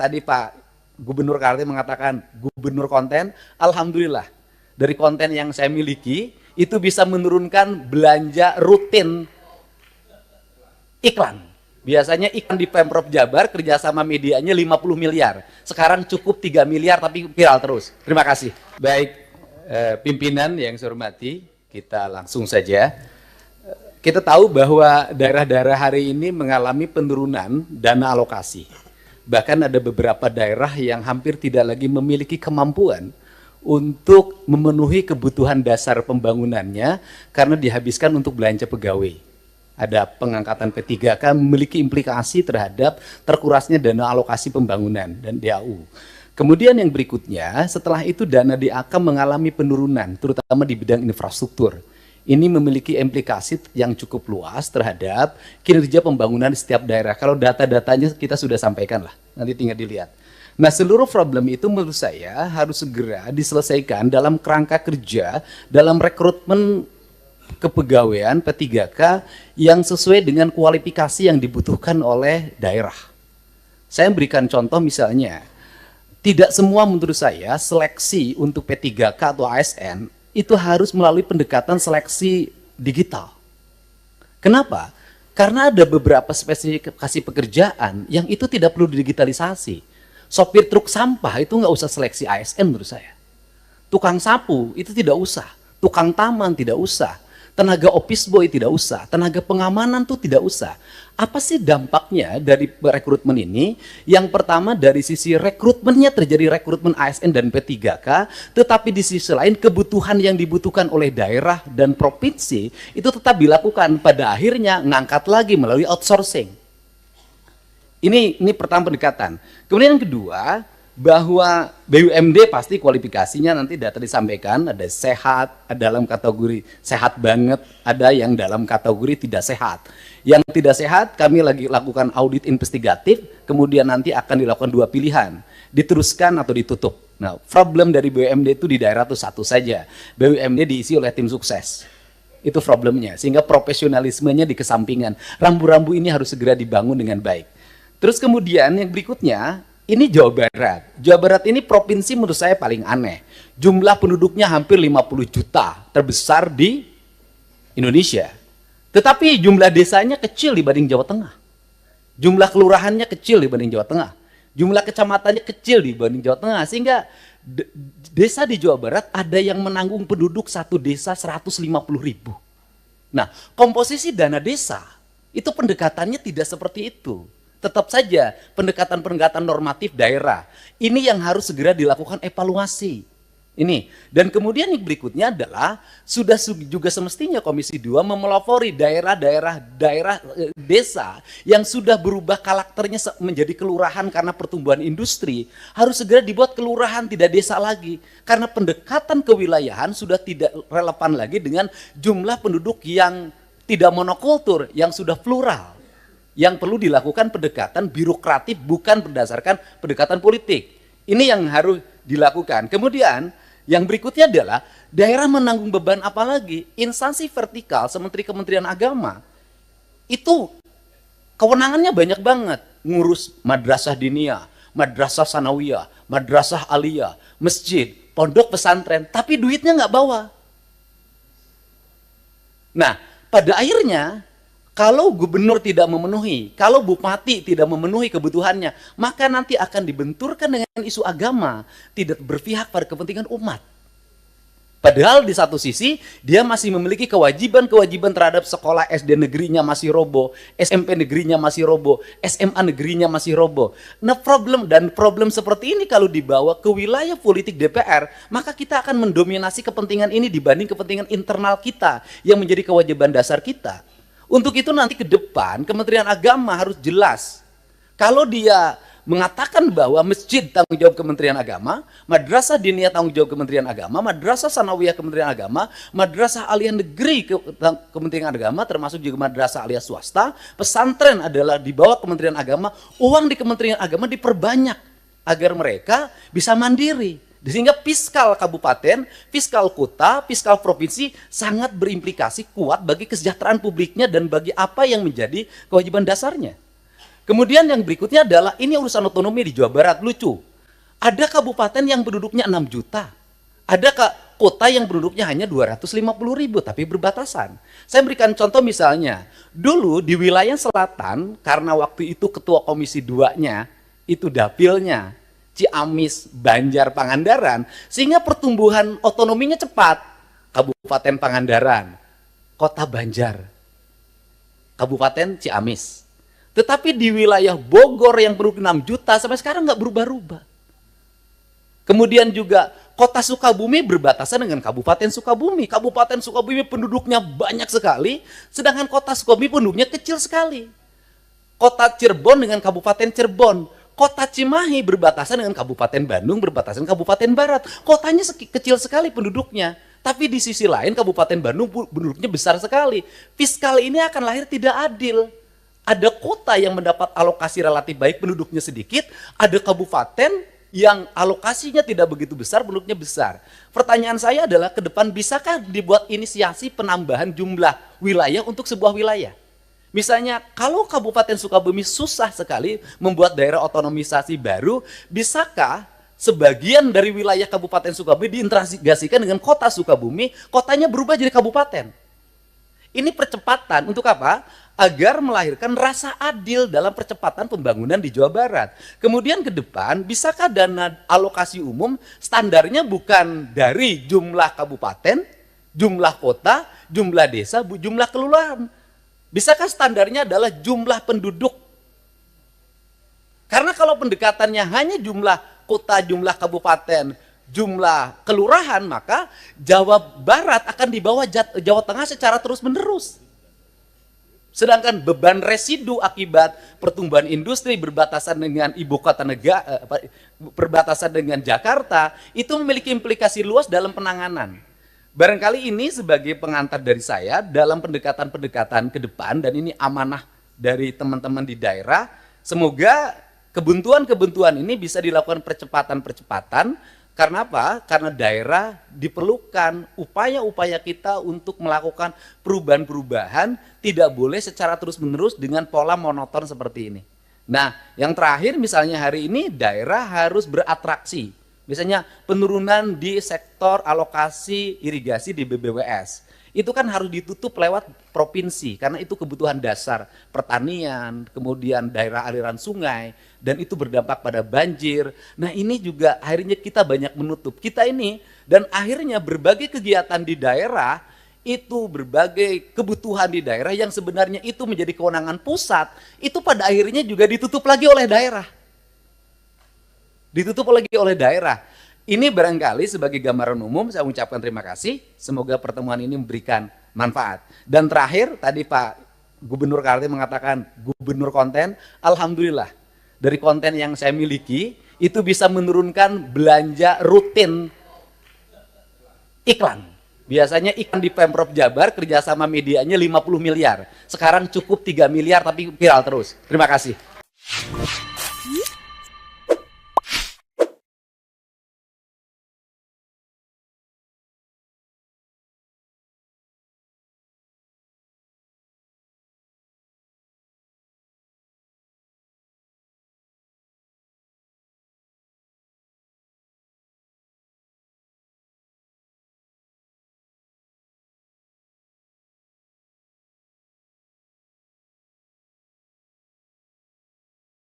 tadi Pak Gubernur Kaltim mengatakan gubernur konten, alhamdulillah dari konten yang saya miliki itu bisa menurunkan belanja rutin iklan. Biasanya iklan di Pemprov Jabar kerjasama medianya 50 miliar. Sekarang cukup 3 miliar tapi viral terus. Terima kasih. Baik, pimpinan yang saya hormati, kita langsung saja. Kita tahu bahwa daerah-daerah hari ini mengalami penurunan dana alokasi. Bahkan ada beberapa daerah yang hampir tidak lagi memiliki kemampuan untuk memenuhi kebutuhan dasar pembangunannya karena dihabiskan untuk belanja pegawai. Ada pengangkatan P3K memiliki implikasi terhadap terkurasnya dana alokasi pembangunan dan DAU. Kemudian yang berikutnya, setelah itu dana DAK mengalami penurunan, terutama di bidang infrastruktur. Ini memiliki implikasi yang cukup luas terhadap kinerja pembangunan di setiap daerah. Kalau data-datanya kita sudah sampaikan lah, nanti tinggal dilihat. Nah, seluruh problem itu menurut saya harus segera diselesaikan dalam kerangka kerja, dalam rekrutmen kepegawaian P3K yang sesuai dengan kualifikasi yang dibutuhkan oleh daerah. Saya berikan contoh misalnya, tidak semua menurut saya seleksi untuk P3K atau ASN itu harus melalui pendekatan seleksi digital. Kenapa? Karena ada beberapa spesifikasi pekerjaan yang itu tidak perlu digitalisasi. Sopir truk sampah itu nggak usah seleksi ASN menurut saya. Tukang sapu itu tidak usah. Tukang taman tidak usah. Tenaga office boy tidak usah, tenaga pengamanan tuh tidak usah. Apa sih dampaknya dari rekrutmen ini? Yang pertama dari sisi rekrutmennya terjadi rekrutmen ASN dan P3K, tetapi di sisi lain kebutuhan yang dibutuhkan oleh daerah dan provinsi itu tetap dilakukan. Pada akhirnya ngangkat lagi melalui outsourcing. Ini pertama pendekatan. Kemudian yang kedua, bahwa BUMD pasti kualifikasinya nanti data disampaikan, ada sehat, ada dalam kategori sehat banget, ada yang dalam kategori tidak sehat. Yang tidak sehat kami lagi lakukan audit investigatif, kemudian nanti akan dilakukan 2 pilihan, diteruskan atau ditutup. Nah, problem dari BUMD itu di daerah itu satu saja, BUMD diisi oleh tim sukses. Itu problemnya, sehingga profesionalismenya dikesampingan. Rambu-rambu ini harus segera dibangun dengan baik. Terus kemudian yang berikutnya, ini Jawa Barat. Jawa Barat ini provinsi menurut saya paling aneh. Jumlah penduduknya hampir 50 juta, terbesar di Indonesia. Tetapi jumlah desanya kecil dibanding Jawa Tengah. Jumlah kelurahannya kecil dibanding Jawa Tengah. Jumlah kecamatannya kecil dibanding Jawa Tengah. Sehingga desa di Jawa Barat ada yang menanggung penduduk satu desa 150.000. Nah, komposisi dana desa itu pendekatannya tidak seperti itu. Tetap saja pendekatan-pendekatan normatif daerah. Ini yang harus segera dilakukan evaluasi. Ini. Dan kemudian yang berikutnya adalah sudah juga semestinya Komisi 2 memelopori daerah desa yang sudah berubah karakternya menjadi kelurahan karena pertumbuhan industri. Harus segera dibuat kelurahan, tidak desa lagi. Karena pendekatan kewilayahan sudah tidak relevan lagi dengan jumlah penduduk yang tidak monokultur, yang sudah plural. Yang perlu dilakukan pendekatan birokratif bukan berdasarkan pendekatan politik. Ini yang harus dilakukan. Kemudian yang berikutnya adalah daerah menanggung beban apa lagi? Instansi vertikal seperti Kementerian Agama itu kewenangannya banyak banget. Ngurus madrasah diniyah, madrasah sanawiyah, madrasah aliyah, masjid, pondok pesantren, tapi duitnya nggak bawa. Nah, pada akhirnya kalau gubernur tidak memenuhi, kalau bupati tidak memenuhi kebutuhannya, maka nanti akan dibenturkan dengan isu agama, tidak berpihak pada kepentingan umat. Padahal di satu sisi, dia masih memiliki kewajiban-kewajiban terhadap sekolah SD negerinya masih roboh, SMP negerinya masih roboh, SMA negerinya masih roboh. Nah, problem seperti ini kalau dibawa ke wilayah politik DPR, maka kita akan mendominasi kepentingan ini dibanding kepentingan internal kita, yang menjadi kewajiban dasar kita. Untuk itu nanti ke depan Kementerian Agama harus jelas. Kalau dia mengatakan bahwa masjid tanggung jawab Kementerian Agama, madrasah diniyah tanggung jawab Kementerian Agama, madrasah sanawiyah Kementerian Agama, madrasah aliyah negeri Kementerian Agama, termasuk juga madrasah aliyah swasta, pesantren adalah di bawah Kementerian Agama, uang di Kementerian Agama diperbanyak agar mereka bisa mandiri. Sehingga fiskal kabupaten, fiskal kota, fiskal provinsi sangat berimplikasi kuat bagi kesejahteraan publiknya dan bagi apa yang menjadi kewajiban dasarnya. Kemudian yang berikutnya adalah, ini urusan otonomi di Jawa Barat, lucu. Ada kabupaten yang penduduknya 6 juta. Ada kota yang penduduknya hanya 250.000, tapi berbatasan. Saya berikan contoh misalnya, dulu di wilayah selatan, karena waktu itu ketua komisi 2-nya, itu dapilnya, Ciamis, Banjar, Pangandaran, sehingga pertumbuhan otonominya cepat. Kabupaten Pangandaran, Kota Banjar, Kabupaten Ciamis. Tetapi di wilayah Bogor yang penduduk 6 juta, sampai sekarang nggak berubah-ubah. Kemudian juga Kota Sukabumi berbatasan dengan Kabupaten Sukabumi. Kabupaten Sukabumi penduduknya banyak sekali, sedangkan Kota Sukabumi penduduknya kecil sekali. Kota Cirebon dengan Kabupaten Cirebon. Kota Cimahi berbatasan dengan Kabupaten Bandung, berbatasan Kabupaten Barat. Kotanya kecil sekali penduduknya. Tapi di sisi lain Kabupaten Bandung penduduknya besar sekali. Fiskal ini akan lahir tidak adil. Ada kota yang mendapat alokasi relatif baik, penduduknya sedikit. Ada kabupaten yang alokasinya tidak begitu besar, penduduknya besar. Pertanyaan saya adalah, ke depan bisakah dibuat inisiasi penambahan jumlah wilayah untuk sebuah wilayah? Misalnya, kalau Kabupaten Sukabumi susah sekali membuat daerah otonomisasi baru, bisakah sebagian dari wilayah Kabupaten Sukabumi diintegrasikan dengan kota Sukabumi, kotanya berubah jadi kabupaten? Ini percepatan untuk apa? Agar melahirkan rasa adil dalam percepatan pembangunan di Jawa Barat. Kemudian ke depan, bisakah dana alokasi umum standarnya bukan dari jumlah kabupaten, jumlah kota, jumlah desa, jumlah kelurahan? Bisakah standarnya adalah jumlah penduduk? Karena kalau pendekatannya hanya jumlah kota, jumlah kabupaten, jumlah kelurahan, maka Jawa Barat akan di bawah Jawa Tengah secara terus-menerus. Sedangkan beban residu akibat pertumbuhan industri berbatasan dengan ibu kota negara, berbatasan dengan Jakarta, itu memiliki implikasi luas dalam penanganan. Barangkali ini sebagai pengantar dari saya dalam pendekatan-pendekatan ke depan, dan ini amanah dari teman-teman di daerah. Semoga kebuntuan-kebuntuan ini bisa dilakukan percepatan-percepatan. Karena apa? Karena daerah diperlukan upaya-upaya kita untuk melakukan perubahan-perubahan, tidak boleh secara terus-menerus dengan pola monoton seperti ini. Nah, yang terakhir misalnya hari ini daerah harus beratraksi. Misalnya penurunan di sektor alokasi irigasi di BBWS. Itu kan harus ditutup lewat provinsi, karena itu kebutuhan dasar pertanian, kemudian daerah aliran sungai, dan itu berdampak pada banjir. Nah ini juga akhirnya kita banyak menutup. Kita ini, dan akhirnya berbagai kegiatan di daerah, itu berbagai kebutuhan di daerah yang sebenarnya itu menjadi kewenangan pusat, itu pada akhirnya juga ditutup lagi oleh daerah. Ditutup lagi oleh daerah. Ini barangkali sebagai gambaran umum, saya ucapkan terima kasih. Semoga pertemuan ini memberikan manfaat. Dan terakhir, tadi Pak Gubernur Kaltim mengatakan gubernur konten. Alhamdulillah, dari konten yang saya miliki, itu bisa menurunkan belanja rutin iklan. Biasanya iklan di Pemprov Jabar, kerjasama medianya 50 miliar. Sekarang cukup 3 miliar, tapi viral terus. Terima kasih.